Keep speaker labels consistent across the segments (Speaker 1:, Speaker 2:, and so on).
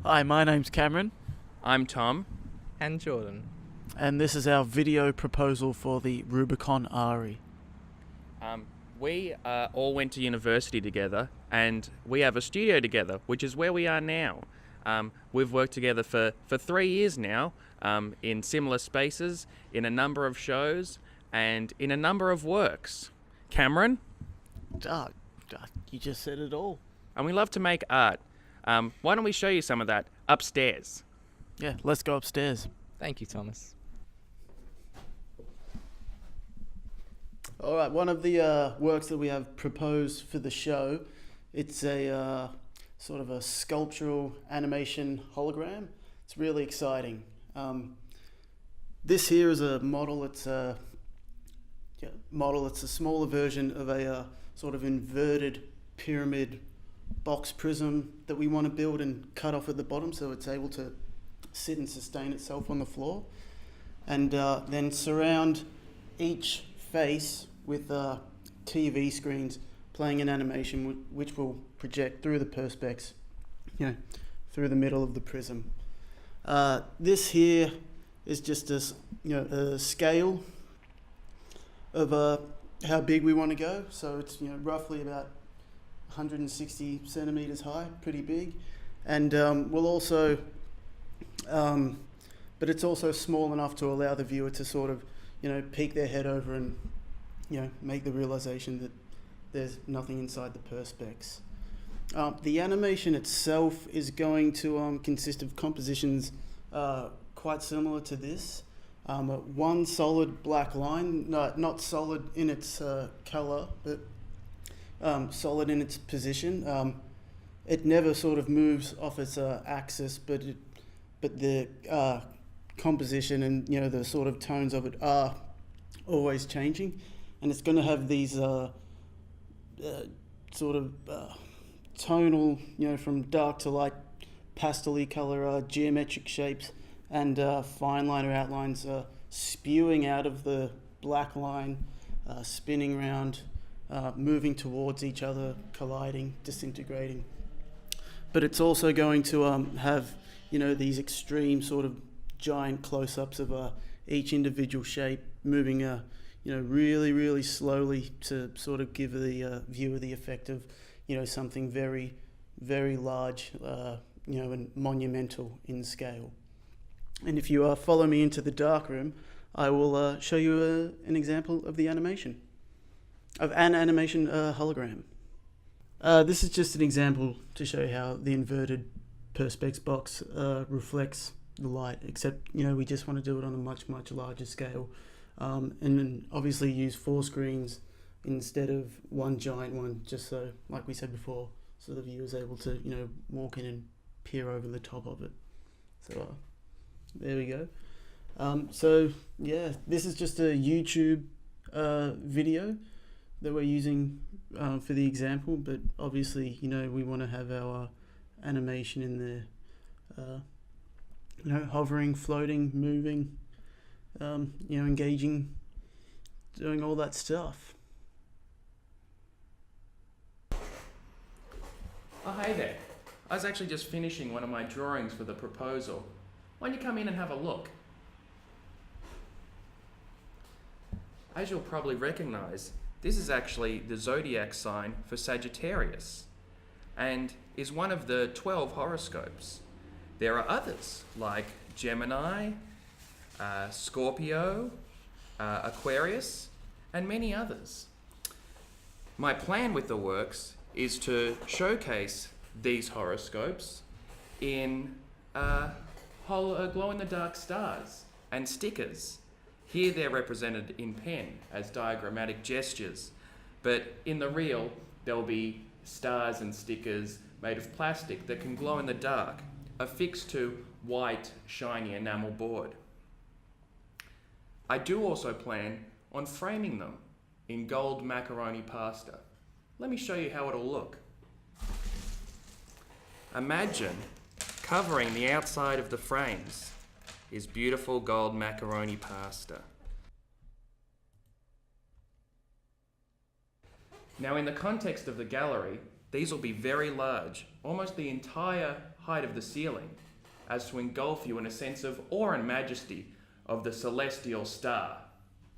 Speaker 1: Hi, my name's Cameron,
Speaker 2: I'm Tom.
Speaker 3: And Jordan.
Speaker 1: and this is our video proposal for the Rubicon ARI.
Speaker 2: We all went to university together, and we have a studio together, which is where we are now. We've worked together for 3 years now, in similar spaces, in a number of shows, and in a number of works. Cameron?
Speaker 1: You just said it all.
Speaker 2: And we love to make art. Why don't we show you some of that upstairs?
Speaker 1: Yeah, let's go upstairs.
Speaker 3: Thank you, Thomas.
Speaker 1: All right, one of the works that we have proposed for the show, it's a sort of a sculptural animation hologram. It's really exciting. This here is a model. It's a smaller version of a sort of inverted pyramid box prism that we want to build and cut off at the bottom so it's able to sit and sustain itself on the floor, and then surround each face with TV screens playing an animation which will project through the perspex, through the middle of the prism. This here is just a scale of how big we want to go. So it's roughly about 160 centimeters high, pretty big, and we'll also, but it's also small enough to allow the viewer to sort of peek their head over and make the realization that there's nothing inside the perspex. The animation itself is going to consist of compositions quite similar to this. One solid black line, not solid in its color, but solid in its position. It never sort of moves off its axis, but the composition and the sort of tones of it are always changing, and it's going to have these sort of tonal, from dark to light, pastel-y color, geometric shapes, and fine liner outlines spewing out of the black line, spinning around, moving towards each other, colliding, disintegrating. But it's also going to have these extreme sort of giant close-ups of each individual shape moving really, really slowly to sort of give the viewer the effect of something very, very large, and monumental in scale. And if you follow me into the darkroom, I will show you an example of an animation hologram. This is just an example to show how the inverted perspex box reflects the light, except we just want to do it on a much, much larger scale, and then obviously use 4 screens instead of one giant one, just so, like we said before, so the viewer is able to walk in and peer over the top of it. So there we go. So yeah, this is just a YouTube video that we're using for the example, but obviously we want to have our animation in there, hovering, floating, moving, engaging, doing all that stuff.
Speaker 2: Oh, hey there. I was actually just finishing one of my drawings for the proposal. Why don't you come in and have a look? As you'll probably recognize, this is actually the zodiac sign for Sagittarius, and is one of the 12 horoscopes. There are others like Gemini, Scorpio, Aquarius, and many others. My plan with the works is to showcase these horoscopes in glow-in-the-dark stars and stickers. Here they're represented in pen as diagrammatic gestures, but in the real there'll be stars and stickers made of plastic that can glow in the dark, affixed to white, shiny enamel board. I do also plan on framing them in gold macaroni pasta. Let me show you how it'll look. Imagine covering the outside of the frames is beautiful gold macaroni pasta. Now, in the context of the gallery, These will be very large, almost the entire height of the ceiling, as to engulf you in a sense of awe and majesty of the celestial star.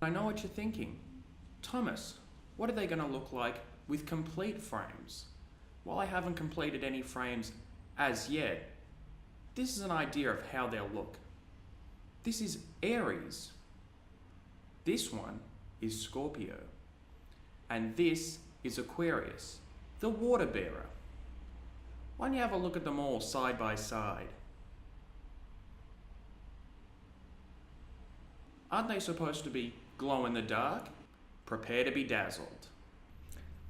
Speaker 2: I know what you're thinking. Thomas, what are they going to look like with complete frames? While I haven't completed any frames as yet, this is an idea of how they'll look. This is Aries. This one is Scorpio. And this is Aquarius, the water bearer. Why don't you have a look at them all side by side? Aren't they supposed to be glow in the dark? Prepare to be dazzled.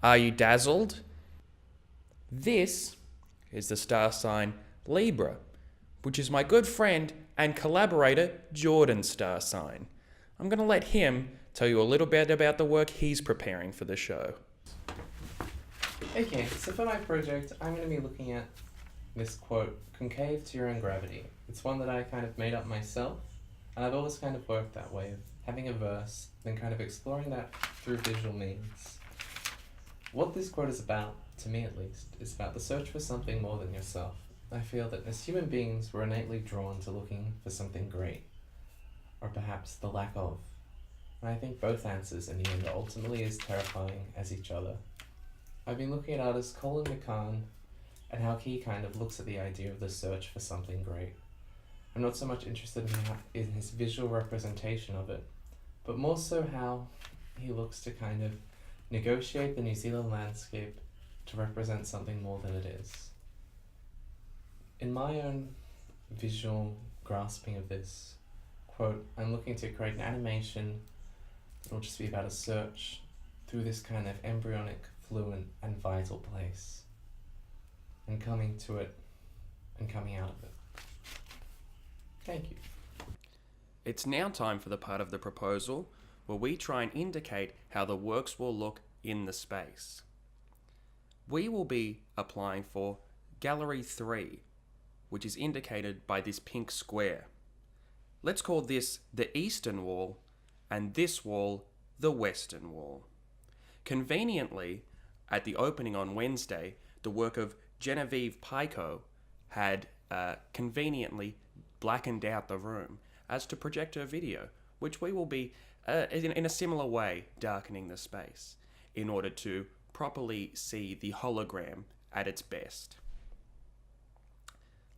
Speaker 2: Are you dazzled? This is the star sign Libra, which is my good friend and collaborator Jordan's star sign. I'm going to let him tell you a little bit about the work he's preparing for the show.
Speaker 3: Okay, so for my project, I'm going to be looking at this quote, concave to your own gravity. It's one that I kind of made up myself, and I've always kind of worked that way, of having a verse, then kind of exploring that through visual means. What this quote is about, to me at least, is about the search for something more than yourself. I feel that as human beings, we're innately drawn to looking for something great, or perhaps the lack of. And I think both answers in the end are ultimately as terrifying as each other. I've been looking at artist Colin McCann and how he kind of looks at the idea of the search for something great. I'm not so much interested in his visual representation of it, but more so how he looks to kind of negotiate the New Zealand landscape to represent something more than it is. In my own visual grasping of this quote, I'm looking to create an animation that will just be about a search through this kind of embryonic, fluent, and vital place, and coming to it and coming out of it. Thank you.
Speaker 2: It's now time for the part of the proposal where we try and indicate how the works will look in the space. We will be applying for Gallery 3, which is indicated by this pink square. Let's call this the eastern wall and this wall the western wall. Conveniently, at the opening on Wednesday, the work of Genevieve Pico had conveniently blackened out the room as to project her video, which we will be, in a similar way, darkening the space in order to properly see the hologram at its best.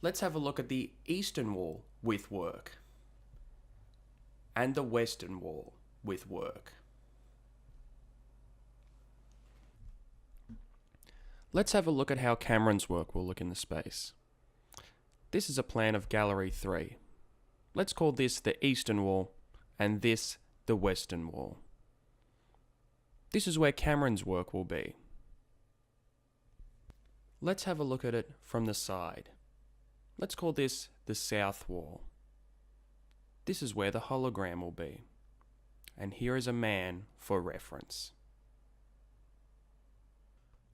Speaker 2: Let's have a look at the eastern wall with work and the western wall with work. Let's have a look at how Cameron's work will look in the space. This is a plan of Gallery 3. Let's call this the eastern wall and this the western wall. This is where Cameron's work will be. Let's have a look at it from the side. Let's call this the south wall. This is where the hologram will be. And here is a man for reference.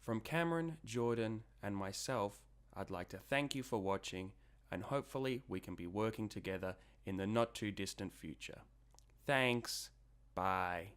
Speaker 2: From Cameron, Jordan, and myself, I'd like to thank you for watching, and hopefully we can be working together in the not too distant future. Thanks. Bye.